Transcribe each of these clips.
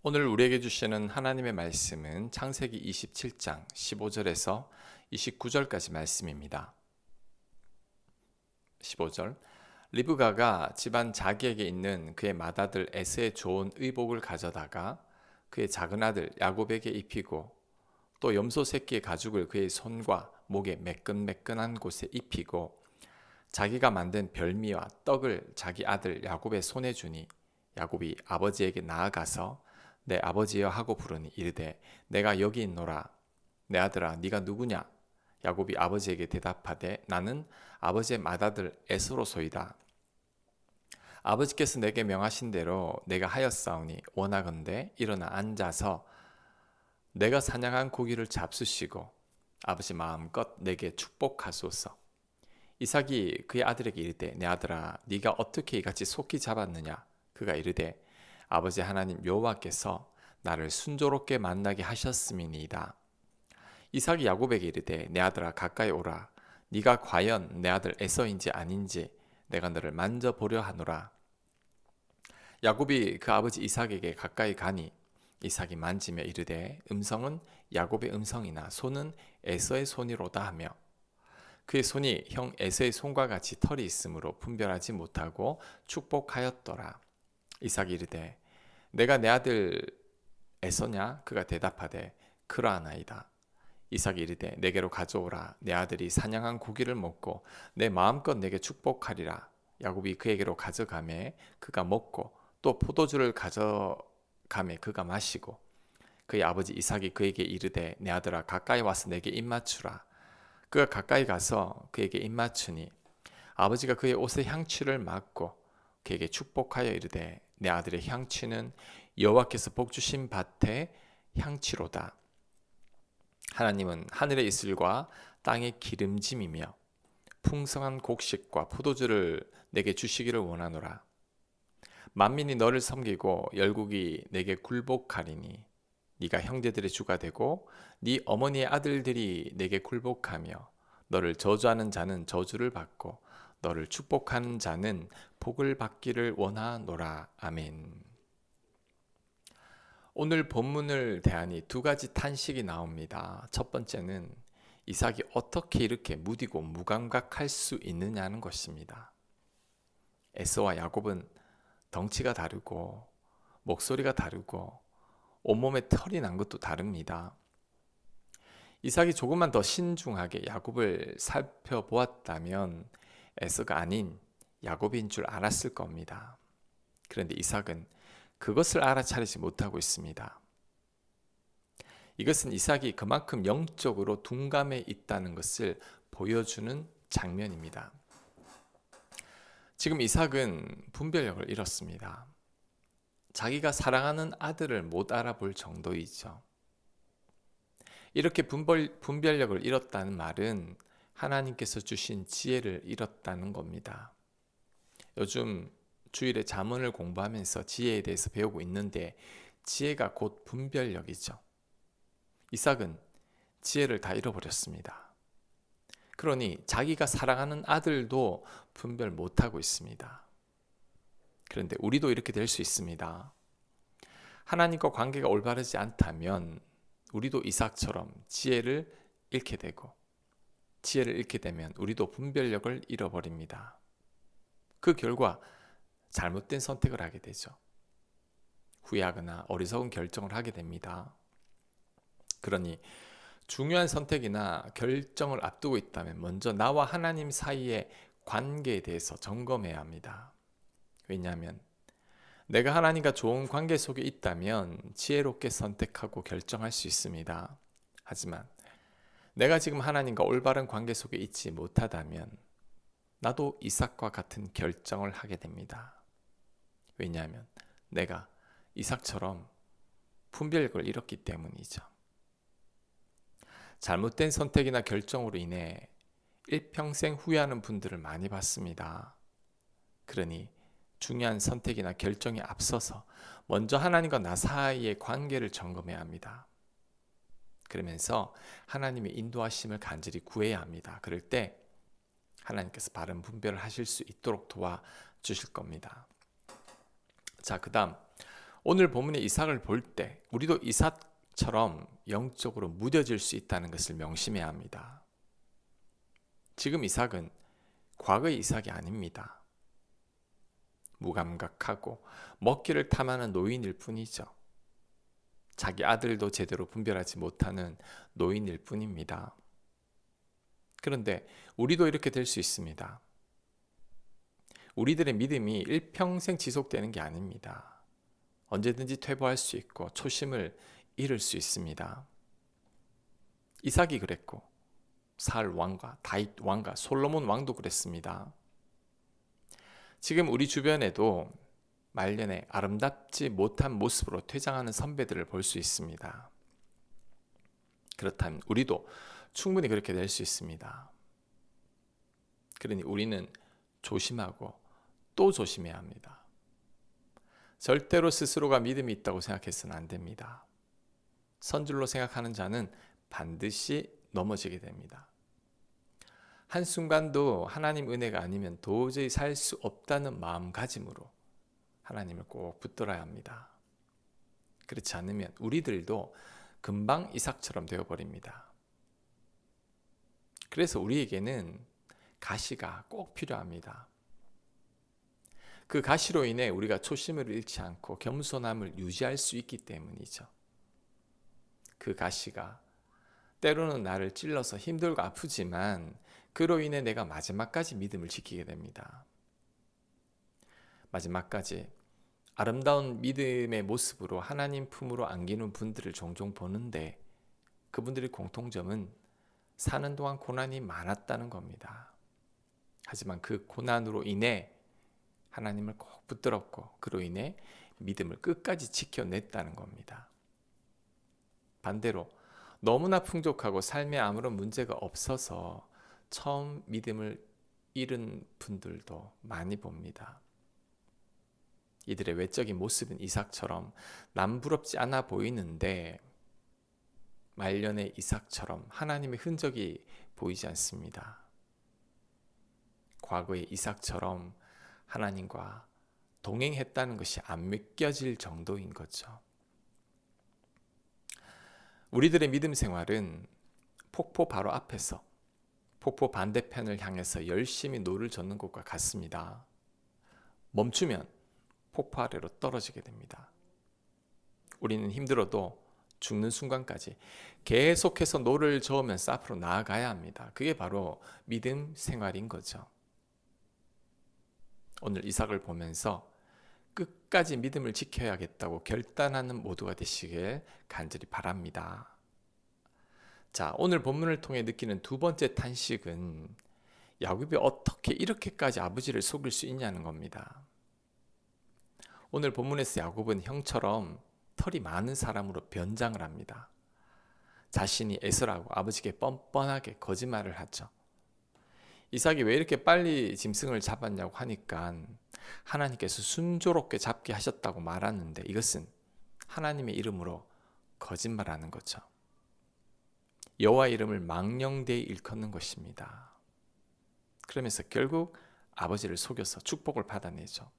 오늘 우리에게 주시는 하나님의 말씀은 창세기 27장 15절에서 29절까지 말씀입니다. 15절 리브가가 집안 자기에게 있는 그의 맏아들 에서의 좋은 의복을 가져다가 그의 작은 아들 야곱에게 입히고 또 염소 새끼의 가죽을 그의 손과 목에 매끈매끈한 곳에 입히고 자기가 만든 별미와 떡을 자기 아들 야곱의 손에 주니 야곱이 아버지에게 나아가서 내 아버지여 하고 부르니 이르되 내가 여기 있노라. 내 아들아 네가 누구냐? 야곱이 아버지에게 대답하되 나는 아버지의 맏아들 에서로소이다. 아버지께서 내게 명하신 대로 내가 하였사오니 원하건대 일어나 앉아서 내가 사냥한 고기를 잡수시고 아버지 마음껏 내게 축복하소서. 이삭이 그의 아들에게 이르되 내 아들아 네가 어떻게 이같이 속히 잡았느냐? 그가 이르되 아버지 하나님 여호와께서 나를 순조롭게 만나게 하셨음이니이다. 이삭이 야곱에게 이르되 내 아들아 가까이 오라. 네가 과연 내 아들 에서인지 아닌지 내가 너를 만져보려 하노라. 야곱이 그 아버지 이삭에게 가까이 가니 이삭이 만지며 이르되 음성은 야곱의 음성이나 손은 에서의 손이로다 하며 그의 손이 형 에서의 손과 같이 털이 있으므로 분별하지 못하고 축복하였더라. 이삭이 이르되 내가 내 아들 에서냐? 그가 대답하되 그러하나이다. 이삭이 이르되 내게로 가져오라. 내 아들이 사냥한 고기를 먹고 내 마음껏 내게 축복하리라. 야곱이 그에게로 가져가매 그가 먹고 또 포도주를 가져가매 그가 마시고 그의 아버지 이삭이 그에게 이르되 내 아들아 가까이 와서 내게 입맞추라. 그가 가까이 가서 그에게 입맞추니 아버지가 그의 옷의 향취를 맡고 그에게 축복하여 이르되 내 아들의 향취는 여호와께서 복 주신 밭의 향취로다. 하나님은 하늘의 이슬과 땅의 기름짐이며 풍성한 곡식과 포도주를 내게 주시기를 원하노라. 만민이 너를 섬기고 열국이 내게 굴복하리니 네가 형제들의 주가 되고 네 어머니의 아들들이 내게 굴복하며 너를 저주하는 자는 저주를 받고 너를 축복하는 자는 복을 받기를 원하노라. 아멘. 오늘 본문을 대하니 두 가지 탄식이 나옵니다. 첫 번째는 이삭이 어떻게 이렇게 무디고 무감각할 수 있느냐는 것입니다. 에서와 야곱은 덩치가 다르고 목소리가 다르고 온몸에 털이 난 것도 다릅니다. 이삭이 조금만 더 신중하게 야곱을 살펴보았다면 에서가 아닌 야곱인 줄 알았을 겁니다. 그런데 이삭은 그것을 알아차리지 못하고 있습니다. 이것은 이삭이 그만큼 영적으로 둔감해 있다는 것을 보여주는 장면입니다. 지금 이삭은 분별력을 잃었습니다. 자기가 사랑하는 아들을 못 알아볼 정도이죠. 이렇게 분별력을 잃었다는 말은 하나님께서 주신 지혜를 잃었다는 겁니다. 요즘 주일에 잠언을 공부하면서 지혜에 대해서 배우고 있는데 지혜가 곧 분별력이죠. 이삭은 지혜를 다 잃어버렸습니다. 그러니 자기가 사랑하는 아들도 분별 못하고 있습니다. 그런데 우리도 이렇게 될 수 있습니다. 하나님과 관계가 올바르지 않다면 우리도 이삭처럼 지혜를 잃게 되고 지혜를 잃게 되면 우리도 분별력을 잃어버립니다. 그 결과 잘못된 선택을 하게 되죠. 후회하거나 어리석은 결정을 하게 됩니다. 그러니 중요한 선택이나 결정을 앞두고 있다면 먼저 나와 하나님 사이의 관계에 대해서 점검해야 합니다. 왜냐하면 내가 하나님과 좋은 관계 속에 있다면 지혜롭게 선택하고 결정할 수 있습니다. 하지만 내가 지금 하나님과 올바른 관계 속에 있지 못하다면 나도 이삭과 같은 결정을 하게 됩니다. 왜냐하면 내가 이삭처럼 분별력을 잃었기 때문이죠. 잘못된 선택이나 결정으로 인해 일평생 후회하는 분들을 많이 봤습니다. 그러니 중요한 선택이나 결정에 앞서서 먼저 하나님과 나 사이의 관계를 점검해야 합니다. 그러면서 하나님의 인도하심을 간절히 구해야 합니다. 그럴 때 하나님께서 바른 분별을 하실 수 있도록 도와주실 겁니다. 자, 그 다음 오늘 본문의 이삭을 볼 때 우리도 이삭처럼 영적으로 무뎌질 수 있다는 것을 명심해야 합니다. 지금 이삭은 과거의 이삭이 아닙니다. 무감각하고 먹기를 탐하는 노인일 뿐이죠. 자기 아들도 제대로 분별하지 못하는 노인일 뿐입니다. 그런데 우리도 이렇게 될 수 있습니다. 우리들의 믿음이 일평생 지속되는 게 아닙니다. 언제든지 퇴보할 수 있고 초심을 잃을 수 있습니다. 이삭이 그랬고 사울 왕과 다윗 왕과 솔로몬 왕도 그랬습니다. 지금 우리 주변에도 말년에 아름답지 못한 모습으로 퇴장하는 선배들을 볼 수 있습니다. 그렇다면 우리도 충분히 그렇게 될 수 있습니다. 그러니 우리는 조심하고 또 조심해야 합니다. 절대로 스스로가 믿음이 있다고 생각해서는 안 됩니다. 선줄로 생각하는 자는 반드시 넘어지게 됩니다. 한순간도 하나님 은혜가 아니면 도저히 살 수 없다는 마음가짐으로 하나님을 꼭 붙들어야 합니다. 그렇지 않으면 우리들도 금방 이삭처럼 되어버립니다. 그래서 우리에게는 가시가 꼭 필요합니다. 그 가시로 인해 우리가 초심을 잃지 않고 겸손함을 유지할 수 있기 때문이죠. 그 가시가 때로는 나를 찔러서 힘들고 아프지만 그로 인해 내가 마지막까지 믿음을 지키게 됩니다. 마지막까지 아름다운 믿음의 모습으로 하나님 품으로 안기는 분들을 종종 보는데 그분들의 공통점은 사는 동안 고난이 많았다는 겁니다. 하지만 그 고난으로 인해 하나님을 꼭 붙들었고 그로 인해 믿음을 끝까지 지켜냈다는 겁니다. 반대로 너무나 풍족하고 삶에 아무런 문제가 없어서 처음 믿음을 잃은 분들도 많이 봅니다. 이들의 외적인 모습은 이삭처럼 남부럽지 않아 보이는데 말년의 이삭처럼 하나님의 흔적이 보이지 않습니다. 과거의 이삭처럼 하나님과 동행했다는 것이 안 믿겨질 정도인 거죠. 우리들의 믿음 생활은 폭포 바로 앞에서 폭포 반대편을 향해서 열심히 노를 젓는 것과 같습니다. 멈추면 폭포 아래로 떨어지게 됩니다. 우리는 힘들어도 죽는 순간까지 계속해서 노를 저으면서 앞으로 나아가야 합니다. 그게 바로 믿음 생활인 거죠. 오늘 이삭을 보면서 끝까지 믿음을 지켜야겠다고 결단하는 모두가 되시길 간절히 바랍니다. 자, 오늘 본문을 통해 느끼는 두 번째 탄식은 야곱이 어떻게 이렇게까지 아버지를 속일 수 있냐는 겁니다. 오늘 본문에서 야곱은 형처럼 털이 많은 사람으로 변장을 합니다. 자신이 에서라고 아버지께 뻔뻔하게 거짓말을 하죠. 이삭이 왜 이렇게 빨리 짐승을 잡았냐고 하니까 하나님께서 순조롭게 잡게 하셨다고 말하는데 이것은 하나님의 이름으로 거짓말하는 거죠. 여호와 이름을 망령되이 일컫는 것입니다. 그러면서 결국 아버지를 속여서 축복을 받아내죠.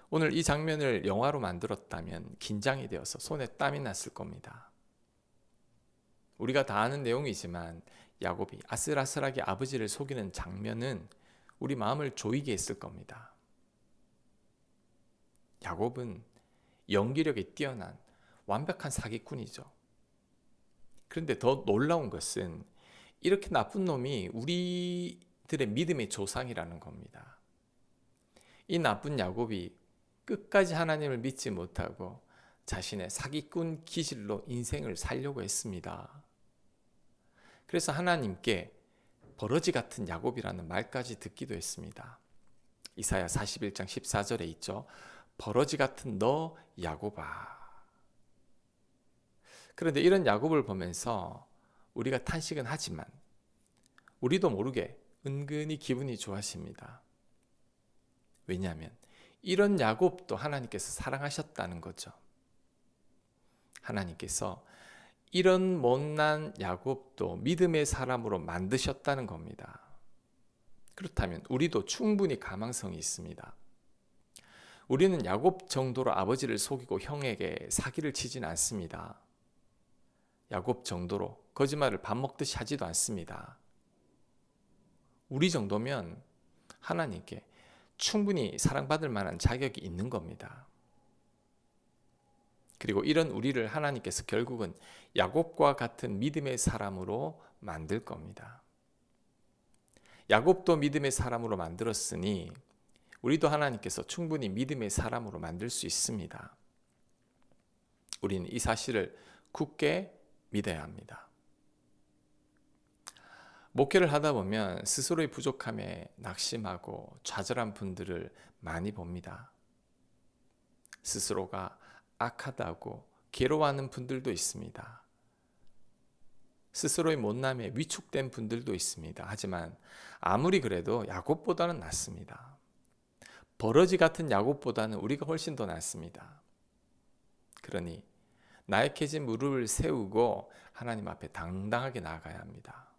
오늘 이 장면을 영화로 만들었다면 긴장이 되어서 손에 땀이 났을 겁니다. 우리가 다 아는 내용이지만 야곱이 아슬아슬하게 아버지를 속이는 장면은 우리 마음을 조이게 했을 겁니다. 야곱은 연기력이 뛰어난 완벽한 사기꾼이죠. 그런데 더 놀라운 것은 이렇게 나쁜 놈이 우리들의 믿음의 조상이라는 겁니다. 이 나쁜 야곱이 끝까지 하나님을 믿지 못하고 자신의 사기꾼 기질로 인생을 살려고 했습니다. 그래서 하나님께 버러지 같은 야곱이라는 말까지 듣기도 했습니다. 이사야 41장 14절에 있죠. 버러지 같은 너 야곱아. 그런데 이런 야곱을 보면서 우리가 탄식은 하지만 우리도 모르게 은근히 기분이 좋아집니다. 왜냐하면 이런 야곱도 하나님께서 사랑하셨다는 거죠. 하나님께서 이런 못난 야곱도 믿음의 사람으로 만드셨다는 겁니다. 그렇다면 우리도 충분히 가망성이 있습니다. 우리는 야곱 정도로 아버지를 속이고 형에게 사기를 치진 않습니다. 야곱 정도로 거짓말을 밥 먹듯이 하지도 않습니다. 우리 정도면 하나님께 충분히 사랑받을 만한 자격이 있는 겁니다. 그리고 이런 우리를 하나님께서 결국은 야곱과 같은 믿음의 사람으로 만들 겁니다. 야곱도 믿음의 사람으로 만들었으니 우리도 하나님께서 충분히 믿음의 사람으로 만들 수 있습니다. 우리는 이 사실을 굳게 믿어야 합니다. 목회를 하다 보면 스스로의 부족함에 낙심하고 좌절한 분들을 많이 봅니다. 스스로가 악하다고 괴로워하는 분들도 있습니다. 스스로의 못남에 위축된 분들도 있습니다. 하지만 아무리 그래도 야곱보다는 낫습니다. 버러지 같은 야곱보다는 우리가 훨씬 더 낫습니다. 그러니 나약해진 무릎을 세우고 하나님 앞에 당당하게 나아가야 합니다.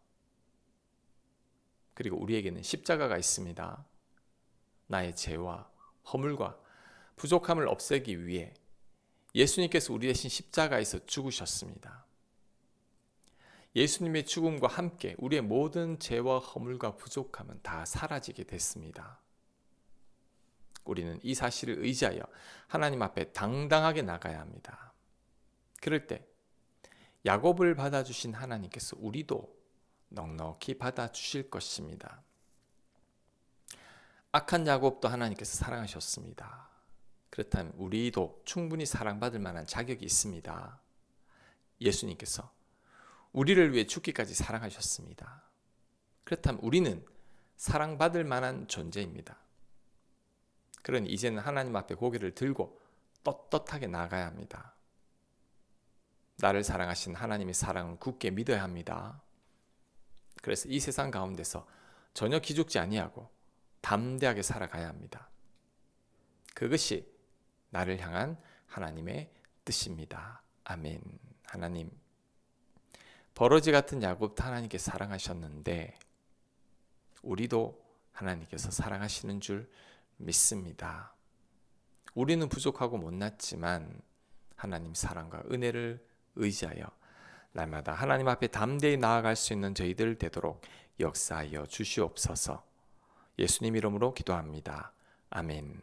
그리고 우리에게는 십자가가 있습니다. 나의 죄와 허물과 부족함을 없애기 위해 예수님께서 우리 대신 십자가에서 죽으셨습니다. 예수님의 죽음과 함께 우리의 모든 죄와 허물과 부족함은 다 사라지게 됐습니다. 우리는 이 사실을 의지하여 하나님 앞에 당당하게 나가야 합니다. 그럴 때 야곱을 받아주신 하나님께서 우리도 넉넉히 받아주실 것입니다. 악한 야곱도 하나님께서 사랑하셨습니다. 그렇다면 우리도 충분히 사랑받을 만한 자격이 있습니다. 예수님께서 우리를 위해 죽기까지 사랑하셨습니다. 그렇다면 우리는 사랑받을 만한 존재입니다. 그러니 이제는 하나님 앞에 고개를 들고 떳떳하게 나가야 합니다. 나를 사랑하신 하나님의 사랑을 굳게 믿어야 합니다. 그래서 이 세상 가운데서 전혀 기죽지 아니하고 담대하게 살아가야 합니다. 그것이 나를 향한 하나님의 뜻입니다. 아멘. 하나님, 버러지 같은 야곱도 하나님께 사랑하셨는데 우리도 하나님께서 사랑하시는 줄 믿습니다. 우리는 부족하고 못났지만 하나님 사랑과 은혜를 의지하여 날마다 하나님 앞에 담대히 나아갈 수 있는 저희들 되도록 역사하여 주시옵소서. 예수님 이름으로 기도합니다. 아멘.